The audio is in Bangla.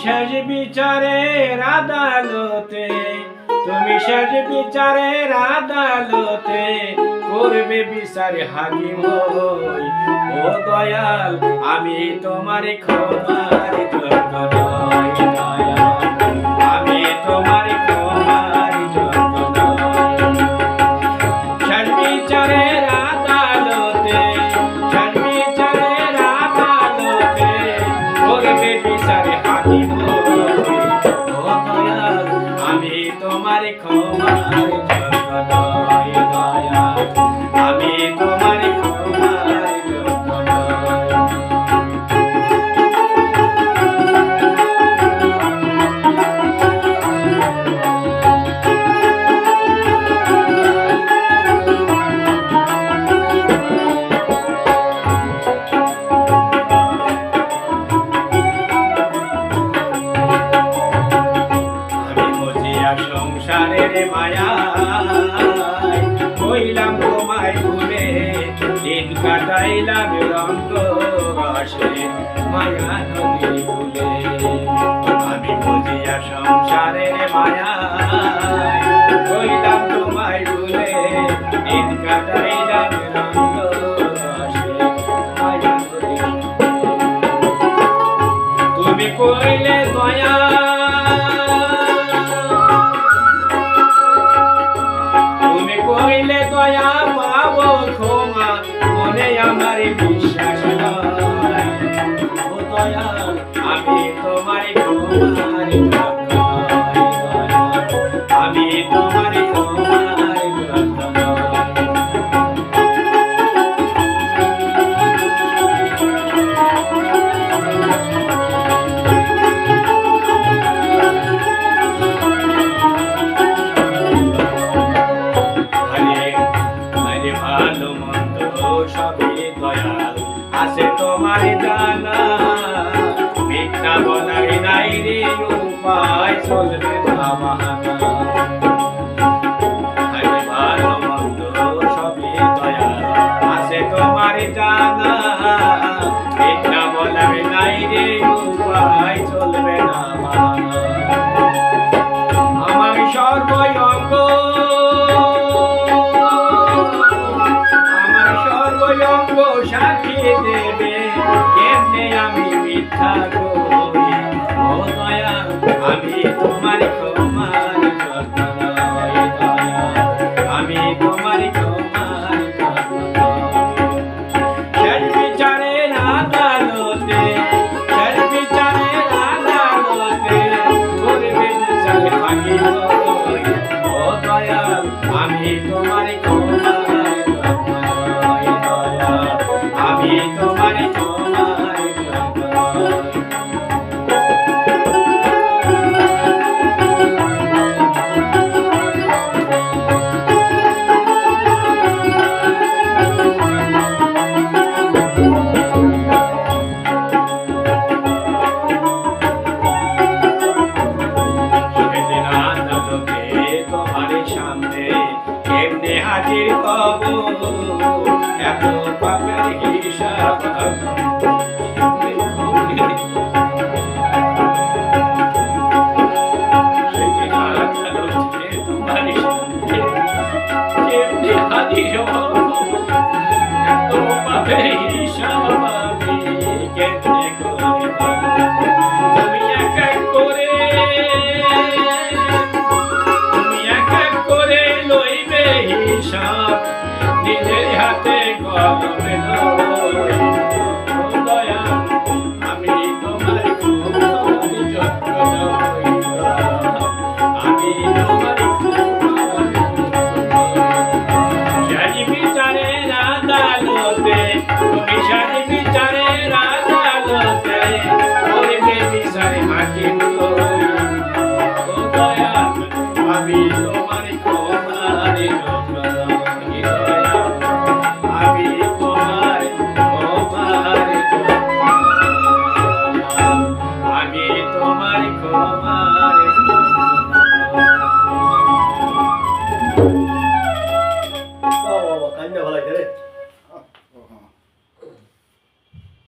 শেষ বিচারের আদালতে, তুমি শেষ বিচারের আদালতে করবে বিচার হাকিম হই। ও দয়াল আমি তোমার ক্ষমার যোগ্য নই, দয়াল আমি তোমার ক্ষমার যোগ্য নই। শেষ বিচারের আদালতে, শেষ বিচারের আদালতে করবে বিচার হাকিম হই। ও দয়াল আমি তোমার ক্ষমার যোগ্য নই, দয়াল আমি তোমার ক্ষমার যোগ্য নই। সংসারের মায়ায় হইলাম তোমায় ভুলে, দিন কাটাইলাম রঙ্গ রসে মায়া নদী ভুলে। আমি বুঝিয়া সংসারের মায়ায় হইলাম তোমায় ভুলে, দিন কাটাইলাম রঙ্গ রসে মায়া নদী ভুলে। তুমি কইলে দয়া, কইলে দয়া পাবো ক্ষমা, মনে আমার বিশ্বাস নাই। ও দয়াল আমি তোমার ক্ষমার যোগ্য নই, দয়াল আমি তোমার ক্ষমার যোগ্য নই। ভালো মন্দ সবই দয়াল আছে তোমার জানা, মিথ্যা বলাই নাই রে উপায় চলবে না বাহানা। ভালো মন্দ সবই দয়াল আছে তোমার জানা, মিথ্যা বলাই নাই রে উপায় চলবে না বাহানা। আমার সর্বয়ঙ্গ সাক্ষী দেবে কেমনে আমি মিথ্যা করি। ও দয়াল আমি তোমার ক্ষমার যোগ্য নই, দয়াল আমি তোমার ক্ষমার যোগ্য নই। শেষ বিচারের আদালতে, শেষ বিচারের আদালতে করবে বিচার হাকিম হই। ও দয়াল আমি তোমার ক্ষমার আমি তোমার ক্ষমার যোগ্য নই। সেদিন আদালতে তোমার সামনে কেমনে হাজির হব, এত পাপের হিসাব সেদিন আদালতে তোমার সামনে কেমনে হাজির হব, এত পাপের হিসাব আমি কেমনে করিব। তুমি এক এক করে, তুমি এক এক করে লইবে হিসাব, নিজের হাতে কলমে লই। ও দয়াল আমি তোমার ক্ষমার যোগ্য নই, আমি তোমার ক্ষমার যোগ্য নই। শেষ বিচারের আদালতে, তুমি শেষ বিচারের আদালতে করবে বিচার হাকিম হই। ও দয়াল আমি তোমার ক্ষমার যোগ্য নই, দয়াল আমি তোমার ক্ষমার যোগ্য নই, আমি তোমার ক্ষমার যোগ্য নই। কান্দে ভালো রে।